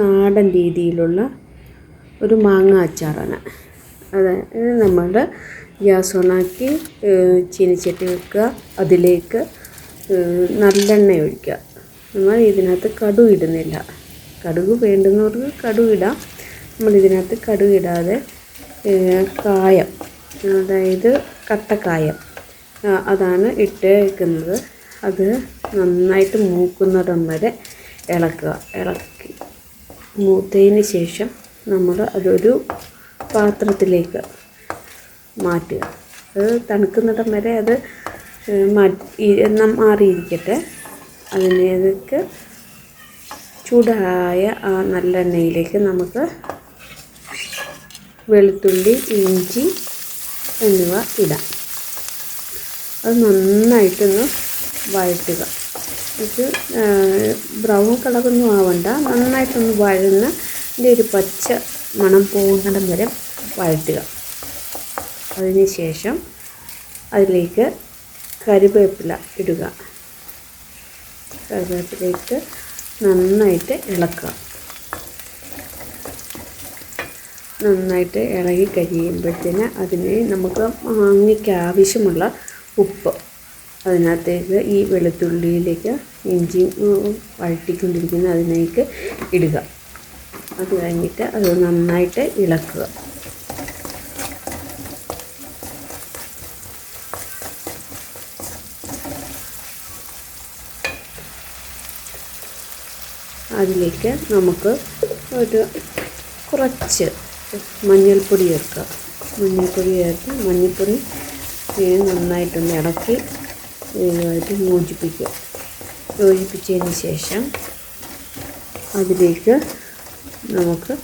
നാടൻ രീതിയിലുള്ള ഒരു മാങ്ങ അച്ചാറാണ്. അതായത് നമ്മൾ ഗ്യാസ് ഓണാക്കി ചീനിച്ചട്ടി വെക്കുക, അതിലേക്ക് നല്ലെണ്ണ ഒഴിക്കുക. നമ്മൾ ഇതിനകത്ത് കടുക് ഇടുന്നില്ല. കടുക് വേണ്ടുന്നവർക്ക് കടുക് ഇടാം. നമ്മളിതിനകത്ത് കടുക് ഇടാതെ കായം, അതായത് കട്ടക്കായം, അതാണ് ഇട്ടേക്കുന്നത്. അത് നന്നായിട്ട് മൂക്കുന്നിടം വരെ ഇളക്കുക. ഇളക്കി മൂത്തതിന് ശേഷം നമ്മൾ അതൊരു പാത്രത്തിലേക്ക് മാറ്റുക. അത് തണുക്കുന്നിടം വരെ അത് മാറിയിരിക്കട്ടെ. അതിലേക്ക് ചൂടായ ആ നല്ലെണ്ണയിലേക്ക് നമുക്ക് വെളുത്തുള്ളി, ഇഞ്ചി എന്നിവ ഇടാം. അത് നന്നായിട്ടൊന്ന് വഴറ്റുക. ഇത് ബ്രൗൺ കളറൊന്നും ആവണ്ട, നന്നായിട്ടൊന്ന് വഴന്ന് ഇതിൻ്റെ ഒരു പച്ച മണം പോകുന്നിടം വരെ വഴറ്റുക. അതിന് ശേഷം അതിലേക്ക് കറിവേപ്പില ഇടുക. കറിവേപ്പിലയിട്ട് നന്നായിട്ട് ഇളക്കുക. നന്നായിട്ട് ഇളകി കഴിയുമ്പോഴത്തേന് അതിന് നമുക്ക് മാങ്ങയ്ക്ക് ആവശ്യമുള്ള ഉപ്പ് അതിനകത്തേക്ക് ഈ വെളുത്തുള്ളിയിലേക്ക് ഇഞ്ചി വഴറ്റിക്കൊണ്ടിരിക്കുന്ന അതിലേക്ക് ഇടുക. അത് കഴിഞ്ഞിട്ട് അത് നന്നായിട്ട് ഇളക്കുക. അതിലേക്ക് നമുക്ക് കുറച്ച് മഞ്ഞൾപ്പൊടി ചേർക്കുക. മഞ്ഞൾപ്പൊടി ചേർത്ത് മഞ്ഞൾപ്പൊടി നന്നായിട്ടൊന്ന് ഇളക്കി ഇതുമായിട്ട് യോജിപ്പിച്ചതിന് ശേഷം അതിലേക്ക് നമുക്ക്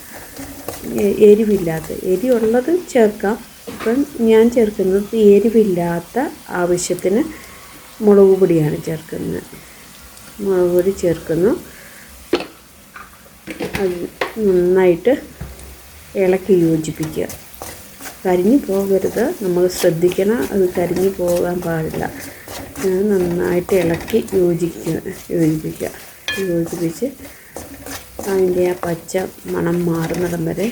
എരിവുള്ളത് ചേർക്കാം. ഇപ്പം ഞാൻ ചേർക്കുന്നത് എരിവില്ലാത്ത ആവശ്യത്തിന് മുളക് പൊടിയാണ് ചേർക്കുന്നത്. മുളക് പൊടി ചേർക്കുന്നു. അത് നന്നായിട്ട് ഇളക്കി യോജിപ്പിക്കുക. കരിഞ്ഞു പോകരുത്, നമ്മൾ ശ്രദ്ധിക്കണം. അത് കരിഞ്ഞു പോകാൻ പാടില്ല. നന്നായിട്ട് ഇളക്കി യോജിപ്പിച്ച് അതിൻ്റെ ആ പച്ച മണം മാറുന്നിടം വരെ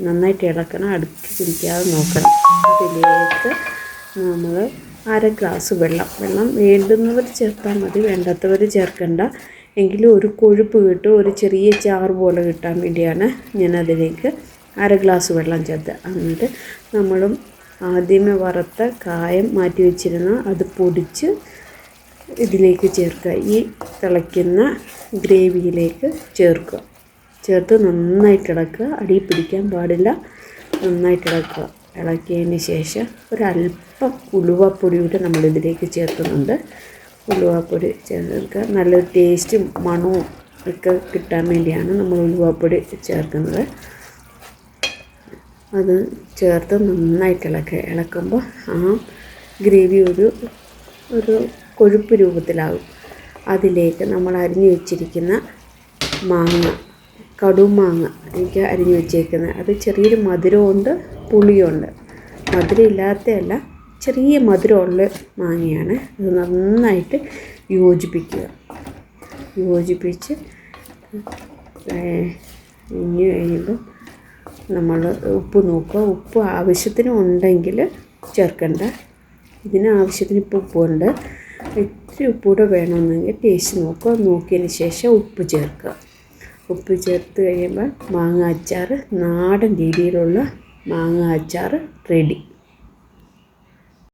നന്നായിട്ട് ഇളക്കണം. അടുക്കി പിടിക്കാതെ നോക്കണം. അതിലേക്ക് നമ്മൾ 1/2 ഗ്ലാസ് വെള്ളം വേണ്ടുന്നവർ ചേർത്താൽ മതി, വേണ്ടാത്തവർ ചേർക്കണ്ട. എങ്കിലും ഒരു കൊഴുപ്പ് കിട്ടും, ഒരു ചെറിയ ചാറ് പോലെ കിട്ടാൻ വേണ്ടിയാണ് ഞാനതിലേക്ക് 1/2 ഗ്ലാസ് വെള്ളം ചേർത്ത്. എന്നിട്ട് നമ്മളും ആദ്യമേ വറുത്ത കായം മാറ്റി വെച്ചിരുന്ന അത് പൊടിച്ച് ഇതിലേക്ക് ചേർക്കുക. ഈ തിളയ്ക്കുന്ന ഗ്രേവിയിലേക്ക് ചേർത്ത് നന്നായിട്ട് ഇളക്കുക. അടിയിൽ പിടിക്കാൻ പാടില്ല. നന്നായിട്ട് ഇളക്കുക. ഇളക്കിയതിന് ശേഷം ഒരല്പം ഉലുവാപ്പൊടി കൂടെ നമ്മളിതിലേക്ക് ചേർക്കുന്നുണ്ട്. ഉലുവാപ്പൊടി ചേർക്കുക. നല്ലൊരു ടേസ്റ്റും മണവും ഒക്കെ കിട്ടാൻ വേണ്ടിയാണ് നമ്മൾ ഉലുവാപ്പൊടി ചേർക്കുന്നത്. അത് ചേർത്ത് നന്നായിട്ട് ഇളക്കുമ്പോൾ ആ ഗ്രേവി ഒരു കൊഴുപ്പ് രൂപത്തിലാകും. അതിലേക്ക് നമ്മൾ അരിഞ്ഞു വെച്ചിരിക്കുന്ന കടുമാങ്ങ എനിക്ക് അരിഞ്ഞു വെച്ചേക്കുന്നത്, അത് ചെറിയൊരു മധുരമുണ്ട്, പുളിയുണ്ട്. മധുരം ഇല്ലാത്തതല്ല, ചെറിയ മധുരമുള്ള മാങ്ങയാണ്. അത് നന്നായിട്ട് യോജിപ്പിച്ച് ഇനി കഴിയുമ്പോൾ നമ്മൾ ഉപ്പ് നോക്കുക. ഉപ്പ് ആവശ്യത്തിന് ഉണ്ടെങ്കിൽ ചേർക്കണ്ട. ഇതിന് ആവശ്യത്തിന് ഇപ്പോൾ ഉപ്പുണ്ട്. ഇത്തിരി ഉപ്പൂടെ വേണമെന്നെങ്കിൽ ടേസ്റ്റ് നോക്കുക. നോക്കിയതിന് ശേഷം ഉപ്പ് ചേർക്കുക. ഉപ്പ് ചേർത്ത് കഴിയുമ്പോൾ നാടൻ രീതിയിലുള്ള മാങ്ങ അച്ചാർ റെഡി.